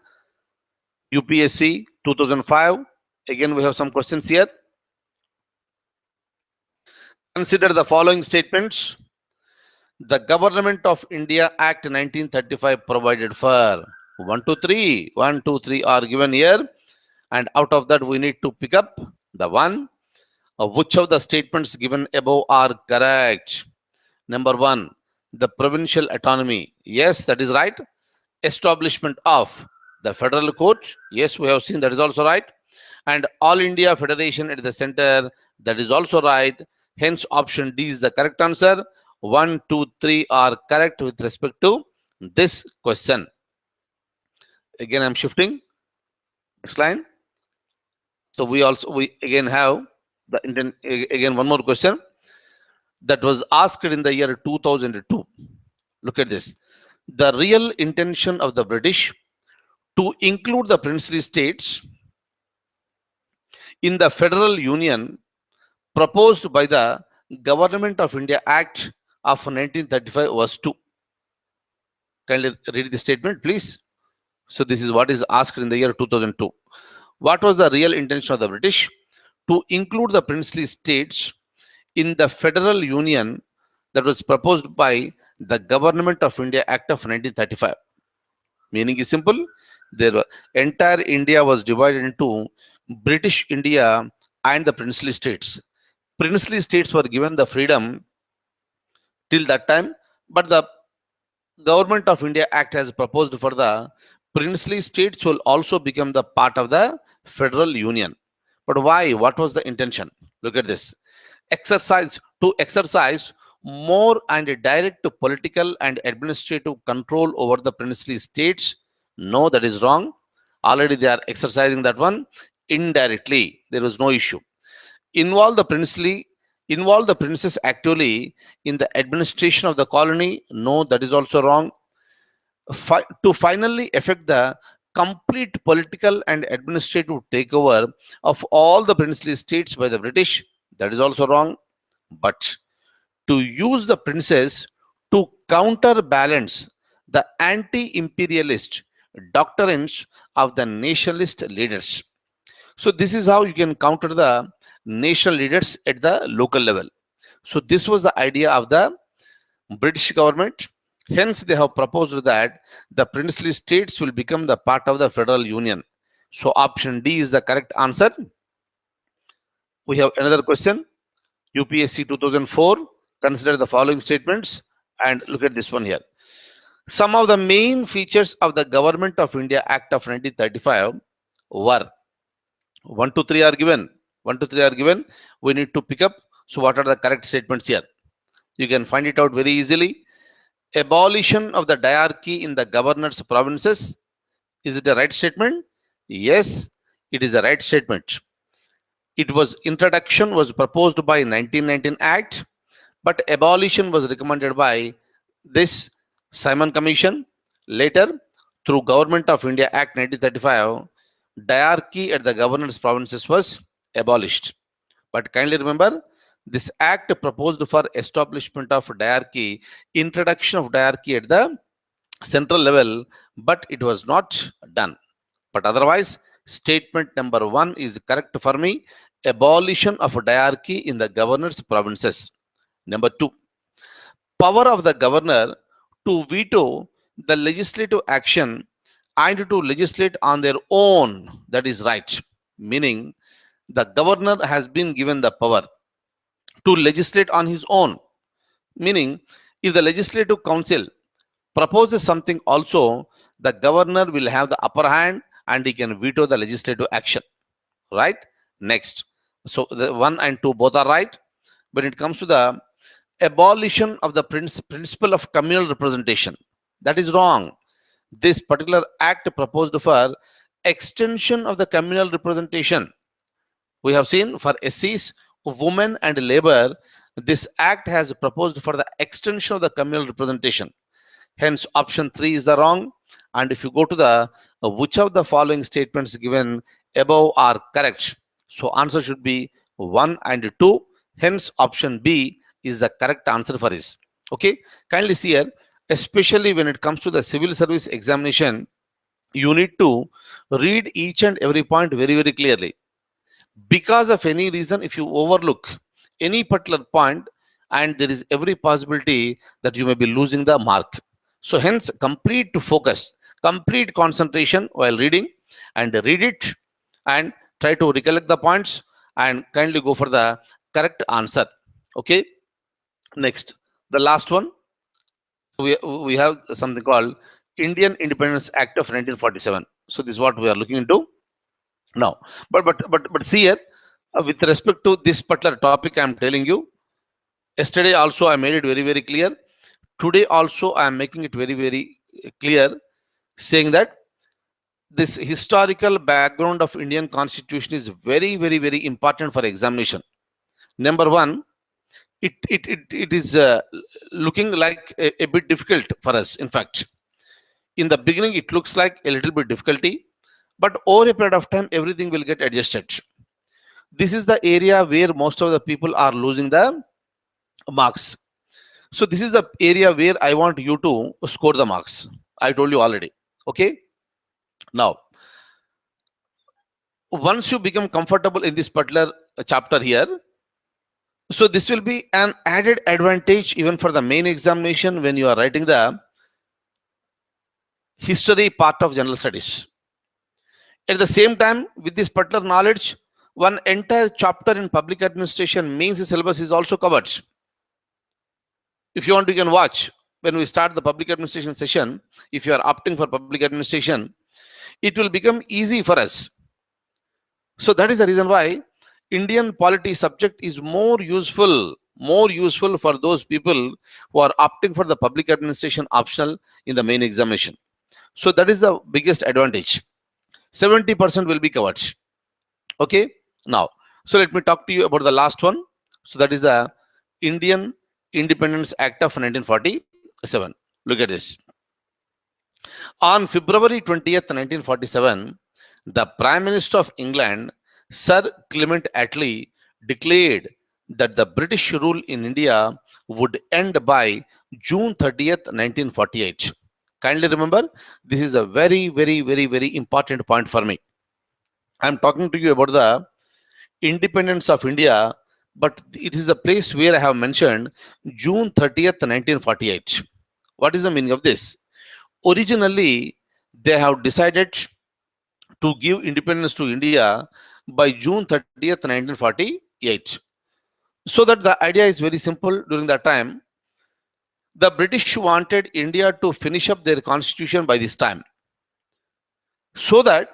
UPSC 2005. Again, we have some questions here. Consider the following statements. The Government of India Act 1935 provided for 1, 2, 3. 1, 2, 3 are given here. And out of that, we need to pick up the one. Which of the statements given above are correct? Number 1, the provincial autonomy. Yes, that is right. Establishment of the federal court. Yes, we have seen that is also right. And All India Federation at the center. That is also right. Hence, option D is the correct answer. 1, 2, 3 are correct with respect to this question. Again, I'm shifting. Next line. So we again have again one more question that was asked in the year 2002. Look at this. The real intention of the British to include the princely states in the Federal Union proposed by the Government of India Act of 1935 was to. Kindly read the statement, please. So this is what is asked in the year 2002. What was the real intention of the British to include the princely states in the Federal Union that was proposed by the Government of India Act of 1935? Meaning is simple. Entire India was divided into British India and the princely states. Princely states were given the freedom till that time, but the Government of India Act has proposed for the princely states will also become the part of the Federal Union. But why? What was the intention? Look at this. To exercise more and direct political and administrative control over the princely states. No, that is wrong. Already they are exercising that one indirectly. There was no issue. Involve the princes actively in the administration of the colony. No, that is also wrong. To finally effect the complete political and administrative takeover of all the princely states by the British. That is also wrong. But to use the princes to counterbalance the anti-imperialist doctrines of the nationalist leaders. So this is how you can counter the national leaders at the local level. So this was the idea of the British government. Hence, they have proposed that the princely states will become the part of the Federal Union. So option D is the correct answer. We have another question. UPSC 2004. Consider the following statements and look at this one here. Some of the main features of the Government of India Act of 1935 were 1 to 3 are given. 1 to 3 are given. We need to pick up. So, what are the correct statements here? You can find it out very easily. Abolition of the diarchy in the governor's provinces. Is it a right statement? Yes, it is a right statement. It was introduction was proposed by 1919 Act, but abolition was recommended by this Simon Commission. Later, through Government of India Act 1935, diarchy at the governor's provinces was abolished. But kindly remember, this act proposed for establishment of diarchy, introduction of diarchy at the central level, but it was not done. But otherwise, statement number 1 is correct for me. Abolition of diarchy in the governor's provinces. Number 2, power of the governor to veto the legislative action and to legislate on their own. That is right. Meaning, the governor has been given the power to legislate on his own. Meaning, if the legislative council proposes something also, the governor will have the upper hand and he can veto the legislative action. Right? Next. So, the 1 and 2 both are right. When it comes to the abolition of the principle of communal representation, that is wrong. This particular act proposed for extension of the communal representation. We have seen for SCs, women and labor, this act has proposed for the extension of the communal representation. Hence, option 3 is the wrong. And if you go to the which of the following statements given above are correct, so answer should be 1 and 2. Hence, option B is the correct answer for this. Okay, kindly see here, especially when it comes to the civil service examination, you need to read each and every point very, very clearly. Because of any reason, if you overlook any particular point, and there is every possibility that you may be losing the mark. So hence, complete focus, complete concentration while reading, and read it and try to recollect the points and kindly go for the correct answer. Okay. Next, the last one, we have something called Indian Independence Act of 1947. So this is what we are looking into now. But see here, with respect to this particular topic, I am telling you. Yesterday also I made it very, very clear. Today also I am making it very, very clear, saying that this historical background of Indian Constitution is very, very, very important for examination. Number 1, it is looking like a bit difficult for us. In fact, in the beginning it looks like a little bit difficulty, but over a period of time everything will get adjusted. This is the area where most of the people are losing the marks. So this is the area where I want you to score the marks. I told you already. Okay. Now, once you become comfortable in this particular chapter here, so this will be an added advantage even for the main examination when you are writing the history part of general studies. At the same time, with this particular knowledge, one entire chapter in public administration mains syllabus is also covered. If you want, you can watch when we start the public administration session. If you are opting for public administration, it will become easy for us. So that is the reason why Indian polity subject is more useful for those people who are opting for the public administration optional in the main examination. So that is the biggest advantage. 70% will be covered. Okay. Now, so let me talk to you about the last one. So that is the Indian Independence Act of 1947. Look at this. On February 20th, 1947, the Prime Minister of England, Sir Clement Attlee, declared that the British rule in India would end by June 30th, 1948. Kindly remember, this is a very, very, very, very important point for me. I am talking to you about the independence of India, but it is a place where I have mentioned June 30th, 1948. What is the meaning of this? Originally, they have decided to give independence to India by June 30th, 1948. So that the idea is very simple. During that time, the British wanted India to finish up their constitution by this time, so that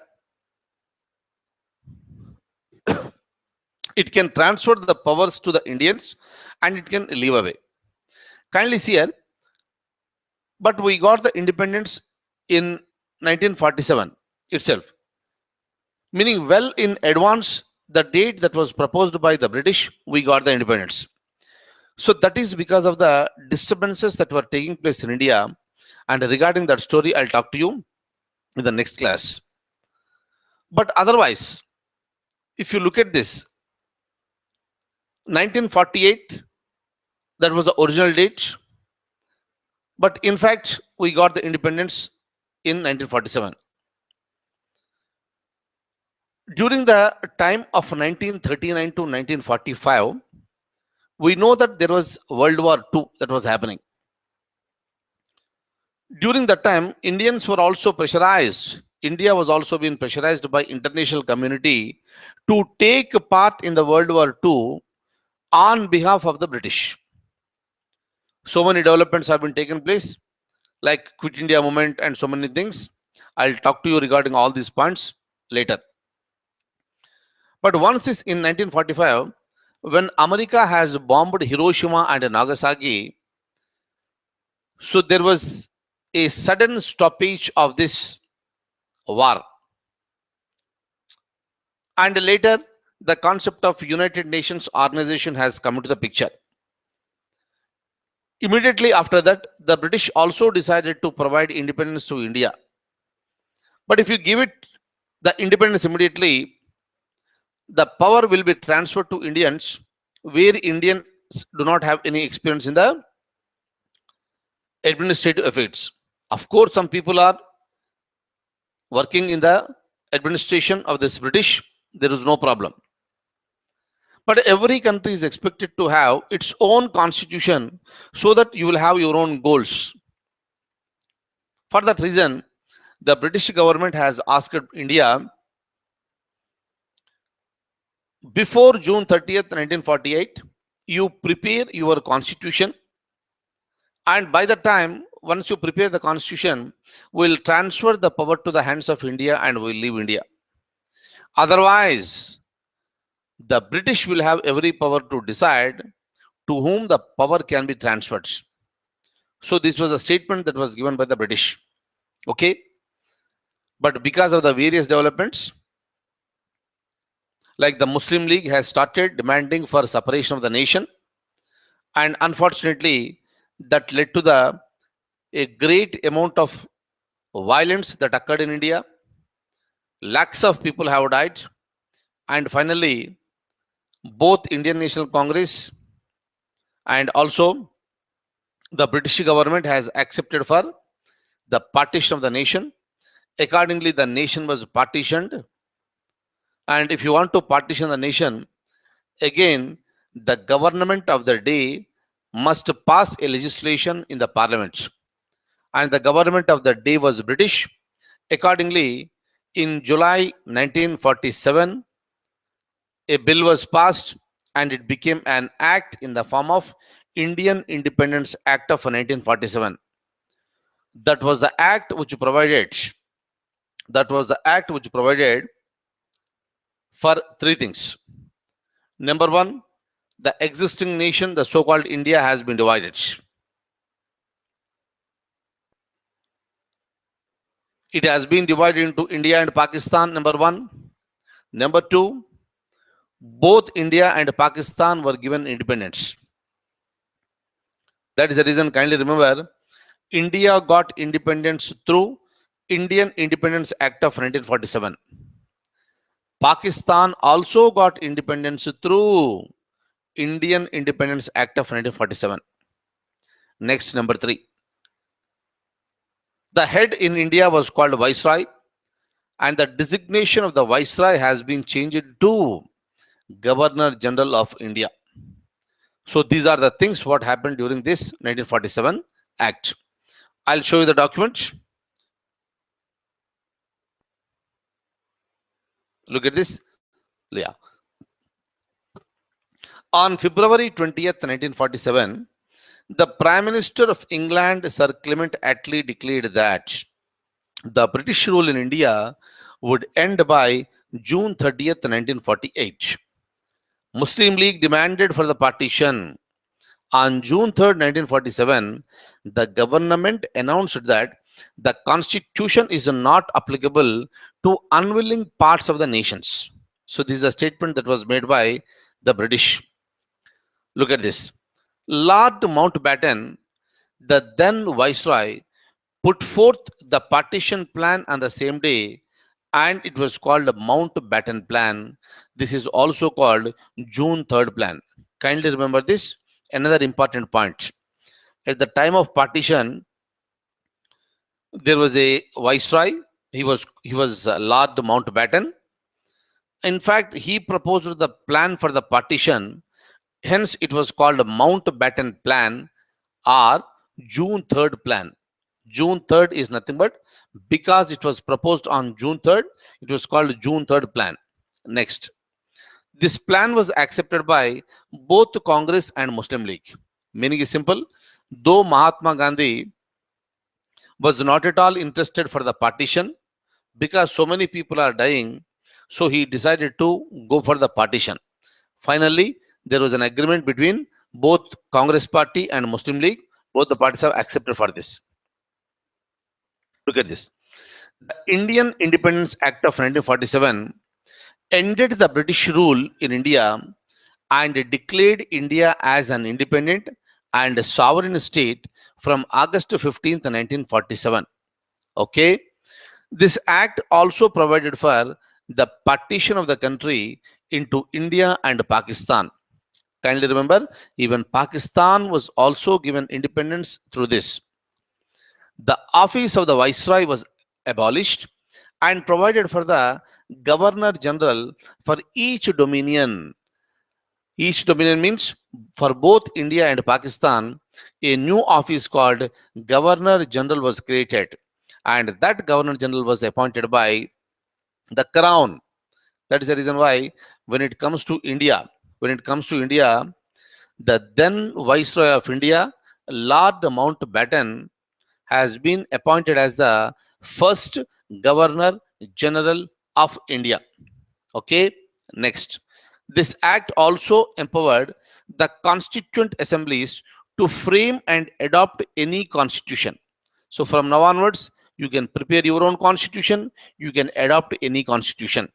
it can transfer the powers to the Indians and it can leave away. Kindly see here, but we got the independence in 1947 itself, meaning well in advance the date that was proposed by the British, we got the independence. So that is because of the disturbances that were taking place in India. And regarding that story, I'll talk to you in the next class. But otherwise, if you look at this, 1948, that was the original date. But in fact, we got the independence in 1947. During the time of 1939 to 1945, we know that there was World War II that was happening. During that time, Indians were also pressurized. India was also being pressurized by international community to take part in the World War II on behalf of the British. So many developments have been taken place, like Quit India movement and so many things. I'll talk to you regarding all these points later. But once this in 1945, when America has bombed Hiroshima and Nagasaki, so there was a sudden stoppage of this war. And later, the concept of United Nations organization has come into the picture. Immediately after that, the British also decided to provide independence to India. But if you give it the independence immediately, the power will be transferred to Indians, where Indians do not have any experience in the administrative affairs. Of course, some people are working in the administration of this British, there is no problem. But every country is expected to have its own constitution so that you will have your own goals. For that reason, the British government has asked India before June 30th, 1948, you prepare your constitution, and by the time once you prepare the constitution, we'll transfer the power to the hands of India and we'll leave India. Otherwise, the British will have every power to decide to whom the power can be transferred. So this was a statement that was given by the British. Okay. But because of the various developments, like the Muslim League has started demanding for separation of the nation, and unfortunately, that led to the a great amount of violence that occurred in India. Lakhs of people have died, and finally, both Indian National Congress and also the British government has accepted for the partition of the nation. Accordingly, the nation was partitioned. And if you want to partition the nation, again, the government of the day must pass a legislation in the parliament. And the government of the day was British. Accordingly, in July 1947, a bill was passed and it became an act in the form of Indian Independence Act of 1947. That was the act which provided for three things. Number one, the existing nation, the so-called India, has been divided. It has been divided into India and Pakistan, number one. Number two, both India and Pakistan were given independence. That is the reason, kindly remember, India got independence through Indian Independence Act of 1947. Pakistan also got independence through Indian Independence Act of 1947. Next, number three. The head in India was called Viceroy, and the designation of the Viceroy has been changed to Governor General of India. So these are the things what happened during this 1947 Act. I'll show you the document. Look at this. Yeah. On February 20th, 1947, the Prime Minister of England, Sir Clement Attlee, declared that the British rule in India would end by June 30th, 1948. Muslim League demanded for the partition. On June 3rd, 1947, the government announced that the constitution is not applicable to unwilling parts of the nations. So this is a statement that was made by the British. Look at this. Lord Mountbatten, the then viceroy, put forth the partition plan on the same day, and it was called the Mountbatten Plan. This is also called June 3rd Plan. Kindly remember this. Another important point. At the time of partition, there was a viceroy. He was Lord Mountbatten. In fact, he proposed the plan for the partition. Hence, it was called Mountbatten Plan or June 3rd Plan. June 3rd is nothing but because it was proposed on June 3rd, it was called June 3rd Plan. Next, this plan was accepted by both Congress and Muslim League. Meaning is simple. Though Mahatma Gandhi was not at all interested for the partition because so many people are dying, so he decided to go for the partition. Finally, there was an agreement between both Congress Party and Muslim League. Both the parties have accepted for this. Look at this. The Indian Independence Act of 1947 ended the British rule in India and declared India as an independent and sovereign state from August 15th, 1947. Okay. This act also provided for the partition of the country into India and Pakistan. Kindly remember, even Pakistan was also given independence through this. The office of the viceroy was abolished and provided for the governor general for each dominion. Each dominion means for both India and Pakistan, a new office called governor general was created, and that governor general was appointed by the crown. That is the reason why when it comes to India, the then viceroy of India, Lord Mountbatten, has been appointed as the first governor general of India. Okay, next. This act also empowered the constituent assemblies to frame and adopt any constitution. So from now onwards, you can prepare your own constitution, you can adopt any constitution.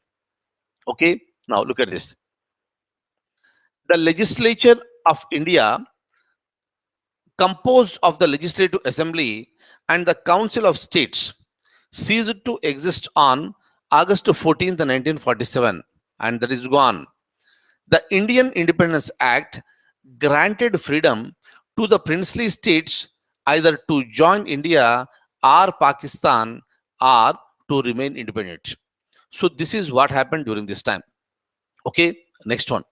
Okay, now look at this. The legislature of India, composed of the Legislative Assembly and the Council of States, ceased to exist on August 14th, 1947, and that is gone. The Indian Independence Act granted freedom to the princely states either to join India or Pakistan or to remain independent. So this is what happened during this time. Okay, next one.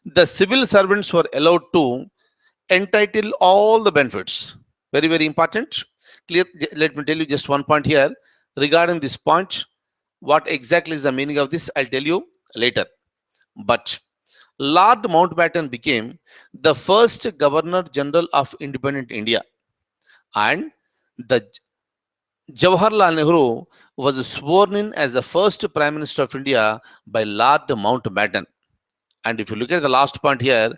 The civil servants were allowed to entitle all the benefits. Very, very important. Clear. Let me tell you just one point here. Regarding this point, what exactly is the meaning of this, I'll tell you later. But Lord Mountbatten became the first Governor General of independent India, and the Jawaharlal Nehru was sworn in as the first Prime Minister of India by Lord Mountbatten. And if you look at the last point here,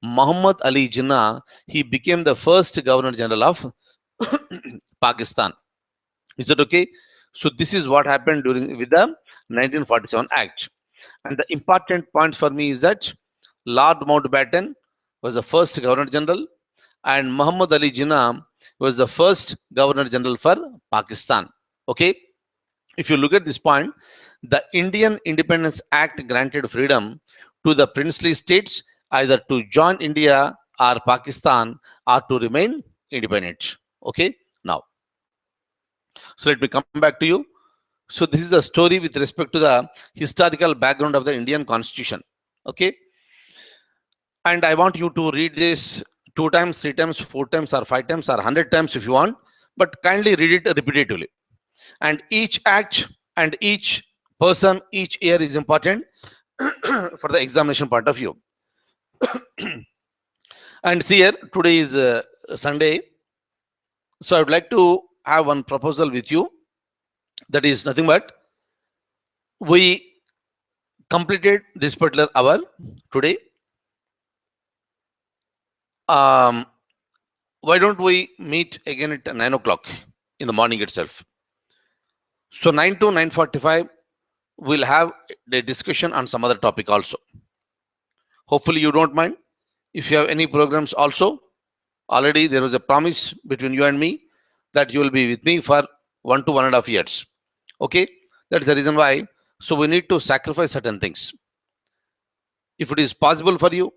Muhammad Ali Jinnah, he became the first Governor General of Pakistan. Is that okay? So this is what happened during with the 1947 Act. And the important point for me is that Lord Mountbatten was the first Governor General, and Muhammad Ali Jinnah was the first Governor General for Pakistan. Okay. If you look at this point, the Indian Independence Act granted freedom to the princely states either to join India or Pakistan or to remain independent. Okay. Now, so let me come back to you. So this is the story with respect to the historical background of the Indian Constitution. Okay. And I want you to read this 2 times, 3 times, 4 times, or 5 times, or 100 times if you want, but kindly read it repetitively. And each act and each person, each year is important for the examination point of view. And see here, today is Sunday. So I would like to have one proposal with you. That is nothing but we completed this particular hour today. Um, why don't we meet again at 9 o'clock in the morning itself? So 9 to 9:45, we'll have a discussion on some other topic also. Hopefully you don't mind. If you have any programs also, already there was a promise between you and me that you will be with me for 1 to 1.5 years. Okay, that's the reason why. So we need to sacrifice certain things. If it is possible for you,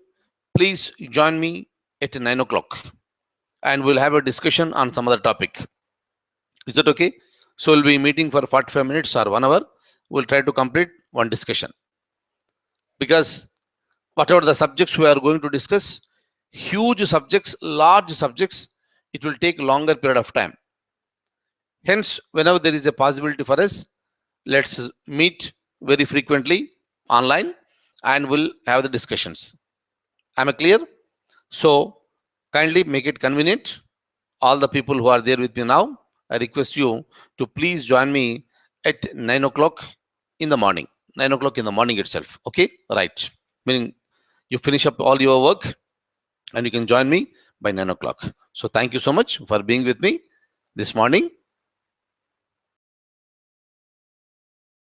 please join me at 9 o'clock and we'll have a discussion on some other topic. Is that okay? So we'll be meeting for 45 minutes or 1 hour. We'll try to complete one discussion. Because whatever the subjects we are going to discuss, huge subjects, large subjects, it will take longer period of time. Hence, whenever there is a possibility for us, let's meet very frequently online and we'll have the discussions. Am I clear? So kindly make it convenient. All the people who are there with me now, I request you to please join me at 9 o'clock in the morning. 9 o'clock in the morning itself. Okay, right. Meaning you finish up all your work and you can join me by 9 o'clock. So thank you so much for being with me this morning.